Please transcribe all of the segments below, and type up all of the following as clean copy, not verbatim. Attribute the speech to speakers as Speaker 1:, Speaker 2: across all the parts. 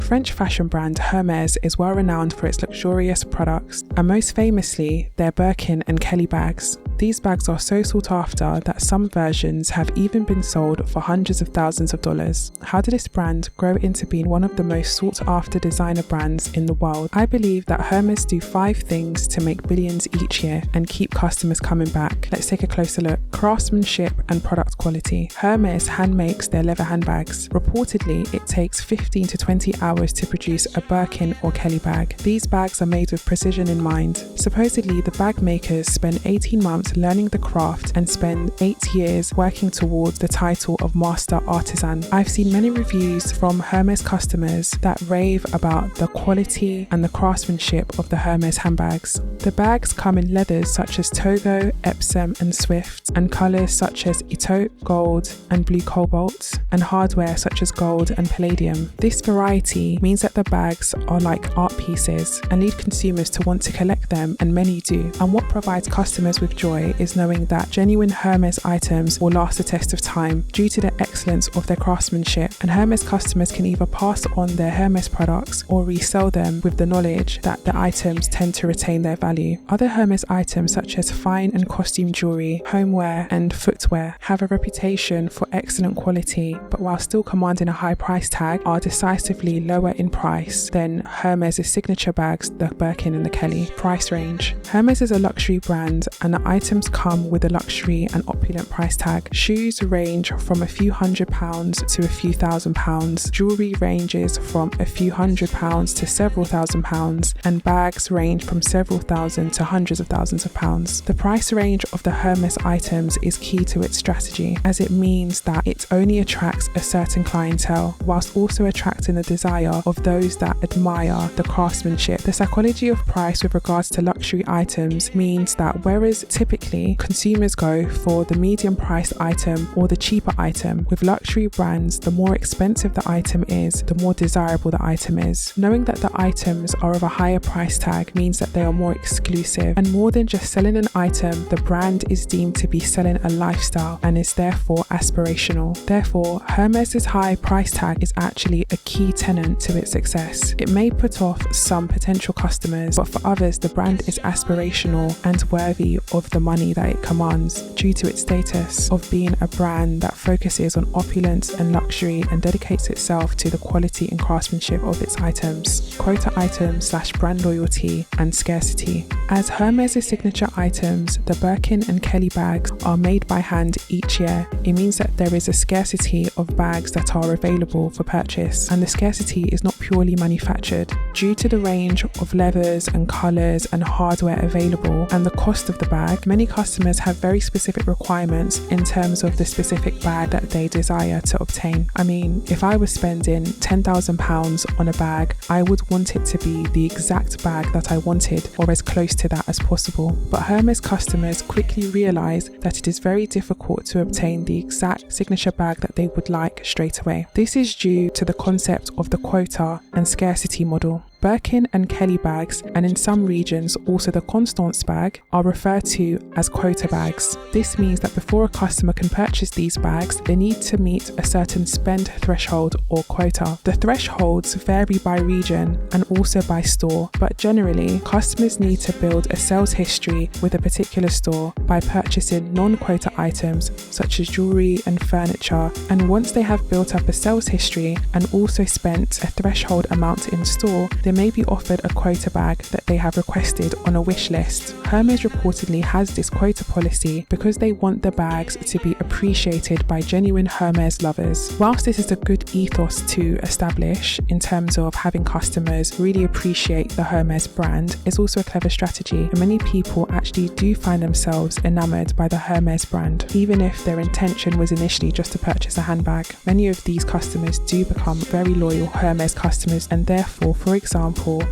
Speaker 1: French fashion brand Hermes is well renowned for its luxurious products, and most famously, their Birkin and Kelly bags. These bags are so sought after that some versions have even been sold for hundreds of thousands of dollars. How did this brand grow into being one of the most sought after designer brands in the world? I believe that Hermes do 5 things to make billions each year and keep customers coming back. Let's take a closer look. Craftsmanship and product quality. Hermes hand makes their leather handbags. Reportedly, it takes 15 to 20 hours to produce a Birkin or Kelly bag. These bags are made with precision in mind. Supposedly, the bag makers spend 18 months learning the craft and spend 8 years working towards the title of Master Artisan. I've seen many reviews from Hermes customers that rave about the quality and the craftsmanship of the Hermes handbags. The bags come in leathers such as Togo, Epsom and Swift, and colours such as Itote, gold and blue cobalt, and hardware such as gold and palladium. This variety means that the bags are like art pieces and lead consumers to want to collect them, and many do. And what provides customers with joy is knowing that genuine Hermes items will last the test of time due to the excellence of their craftsmanship, and Hermes customers can either pass on their Hermes products or resell them with the knowledge that the items tend to retain their value. Other Hermes items such as fine and costume jewelry, homeware and footwear have a reputation for excellent quality, but while still commanding a high price tag, are decisively lower in price than Hermes' signature bags, the Birkin and the Kelly. Price range. Hermes is a luxury brand and the items come with a luxury and opulent price tag. Shoes range from a few £100s to a few £1,000s. Jewelry ranges from a few £100s to several £1,000s, and bags range from several thousand to hundreds of thousands of pounds. The price range of the Hermes items is key to its strategy, as it means that it only attracts a certain clientele, whilst also attracting the desire of those that admire the craftsmanship. The psychology of price with regards to luxury items means that whereas typically consumers go for the medium priced item or the cheaper item, with luxury brands, the more expensive the item is, the more desirable the item is. Knowing that the items are of a higher price tag means that they are more exclusive, and more than just selling an item, the brand is deemed to be selling a lifestyle and is therefore aspirational. Therefore, Hermes' high price tag is actually a key tenet to its success. It may put off some potential customers, but for others, the brand is aspirational and worthy of the money that it commands due to its status of being a brand that focuses on opulence and luxury and dedicates itself to the quality and craftsmanship of its items. Quota items / brand loyalty and scarcity. As Hermes' signature items, the Birkin and Kelly bags are made by hand each year. It means that there is a scarcity of bags that are available for purchase, and the scarcity is not purely manufactured. Due to the range of leathers and colours and hardware available and the cost of the bag, many customers have very specific requirements in terms of the specific bag that they desire to obtain. I mean, if I was spending £10,000 on a bag, I would want it to be the exact bag that I wanted, or as close to that as possible. But Hermes customers quickly realised that it is very difficult to obtain the exact signature bag that they would like straight away. This is due to the concept of the quota and scarcity model. Birkin and Kelly bags, and in some regions also the Constance bag, are referred to as quota bags. This means that before a customer can purchase these bags, they need to meet a certain spend threshold or quota. The thresholds vary by region and also by store, but generally, customers need to build a sales history with a particular store by purchasing non-quota items such as jewelry and furniture, and once they have built up a sales history and also spent a threshold amount in store, they may be offered a quota bag that they have requested on a wish list. Hermes reportedly has this quota policy because they want the bags to be appreciated by genuine Hermes lovers. Whilst this is a good ethos to establish in terms of having customers really appreciate the Hermes brand, it's also a clever strategy, and many people actually do find themselves enamored by the Hermes brand, even if their intention was initially just to purchase a handbag. Many of these customers do become very loyal Hermes customers, and therefore, for example,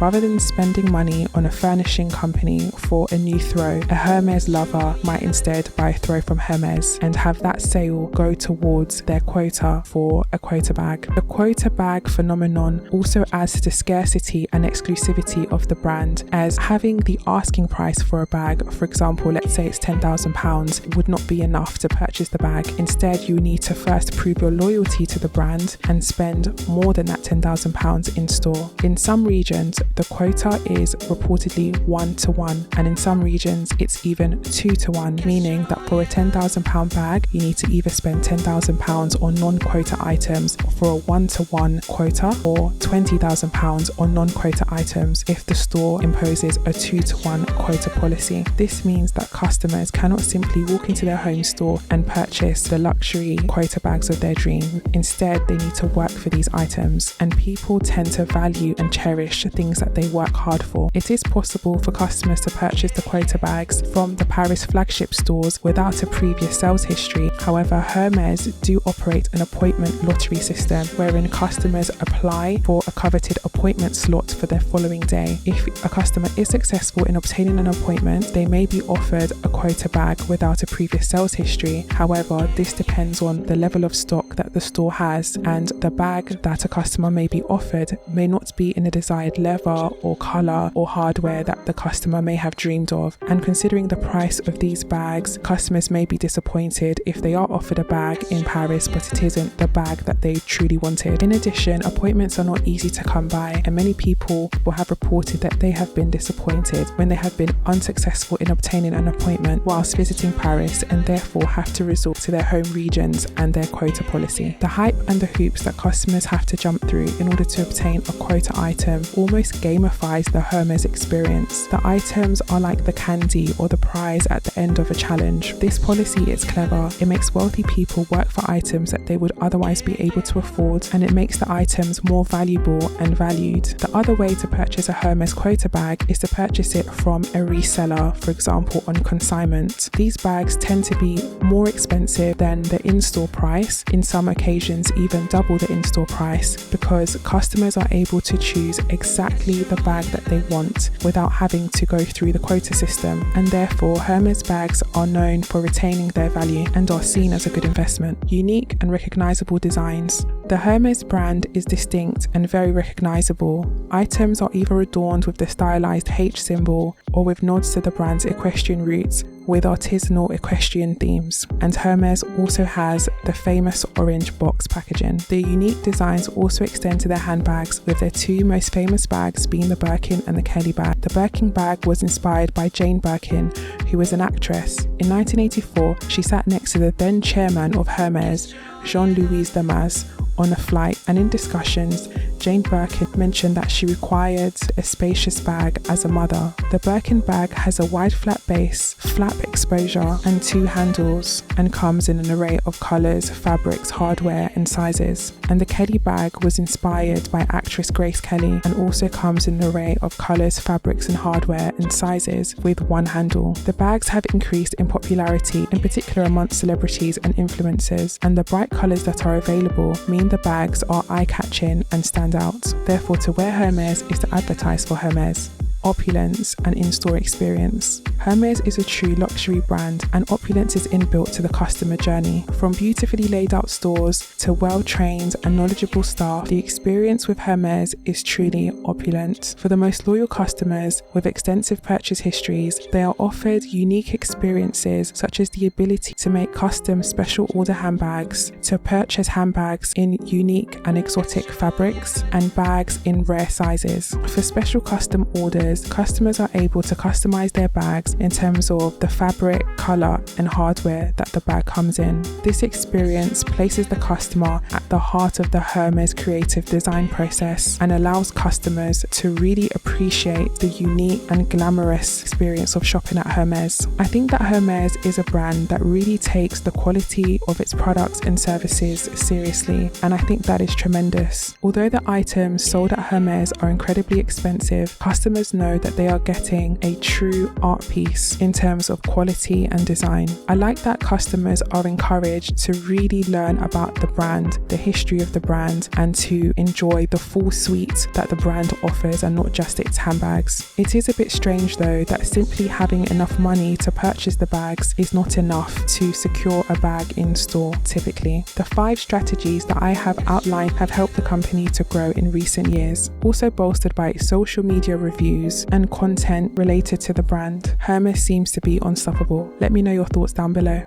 Speaker 1: rather than spending money on a furnishing company for a new throw, a Hermes lover might instead buy a throw from Hermes and have that sale go towards their quota for a quota bag. bag. The Quota bag phenomenon also adds to the scarcity and exclusivity of the brand, as having the asking price for a bag, for example, let's say it's £10,000, would not be enough to purchase the bag. Instead, you need to first prove your loyalty to the brand and spend more than that £10,000 in store. In some regions, the quota is reportedly 1-to-1, and in some regions it's even 2-to-1, meaning that for a £10,000 bag, you need to either spend £10,000 on non-quota items for a 1-to-1 quota, or £20,000 on non-quota items if the store imposes a 2-to-1 quota policy. This means that customers cannot simply walk into their home store and purchase the luxury quota bags of their dream. Instead, they need to work for these items, and people tend to value and cherish things that they work hard for. It is possible for customers to purchase the quota bags from the Paris flagship stores without a previous sales history. However, Hermes do operate an appointment lottery system wherein customers apply for a coveted appointment slot for their following day. If a customer is successful in obtaining an appointment, they may be offered a quota bag without a previous sales history. However, this depends on the level of stock that the store has, and the bag that a customer may be offered may not be in a desired leather or colour or hardware that the customer may have dreamed of. And considering the price of these bags, customers may be disappointed if they are offered a bag in Paris but it isn't the bag that they truly wanted. In addition, appointments are not easy to come by, and many people will have reported that they have been disappointed when they have been unsuccessful in obtaining an appointment whilst visiting Paris, and therefore have to resort to their home regions and their quota policy. The hype and the hoops that customers have to jump through in order to obtain a quota item almost gamifies the Hermes experience. The items are like the candy or the prize at the end of a challenge. This policy is clever. It makes wealthy people work for items that they would otherwise be able to afford, and it makes the items more valuable and valued. The other way to purchase a Hermes quota bag is to purchase it from a reseller, for example on consignment. These bags tend to be more expensive than the in-store price, in some occasions even double the in-store price, because customers are able to choose exactly the bag that they want without having to go through the quota system, and therefore Hermes bags are known for retaining their value and are seen as a good investment. Unique and recognizable designs. The Hermes brand is distinct and very recognizable. Items are either adorned with the stylized H symbol or with nods to the brand's equestrian roots with artisanal equestrian themes, and Hermes also has the famous orange box packaging. The unique designs also extend to their handbags, with their two most famous bags being the Birkin and the Kelly bag. The Birkin bag was inspired by Jane Birkin, who was an actress. In 1984, she sat next to the then chairman of Hermes, Jean-Louis Damas, on a flight, and in discussions, Jane Birkin mentioned that she required a spacious bag as a mother. The Birkin bag has a wide flat base, flap exposure, and two handles, and comes in an array of colours, fabrics, hardware, and sizes. And the Kelly bag was inspired by actress Grace Kelly, and also comes in an array of colours, fabrics, and hardware and sizes with one handle. The bags have increased in popularity, in particular amongst celebrities and influencers, and the bright colours that are available mean the bags are eye-catching and stand out. Therefore, to wear Hermes is to advertise for Hermes. Opulence and in-store experience. Hermes is a true luxury brand, and opulence is inbuilt to the customer journey. From beautifully laid out stores to well-trained and knowledgeable staff, the experience with Hermes is truly opulent. For the most loyal customers with extensive purchase histories, they are offered unique experiences such as the ability to make custom special order handbags, to purchase handbags in unique and exotic fabrics, and bags in rare sizes. For special custom orders, customers are able to customize their bags in terms of the fabric, color, and hardware that the bag comes in. This experience places the customer at the heart of the Hermes creative design process and allows customers to really appreciate the unique and glamorous experience of shopping at Hermes. I think that Hermes is a brand that really takes the quality of its products and services seriously, and I think that is tremendous. Although the items sold at Hermes are incredibly expensive, customers know know that they are getting a true art piece in terms of quality and design. I like that customers are encouraged to really learn about the brand, the history of the brand, and to enjoy the full suite that the brand offers and not just its handbags. It is a bit strange though that simply having enough money to purchase the bags is not enough to secure a bag in store typically. The 5 strategies that I have outlined have helped the company to grow in recent years, also bolstered by its social media reviews and content related to the brand. Hermes seems to be unstoppable. Let me know your thoughts down below.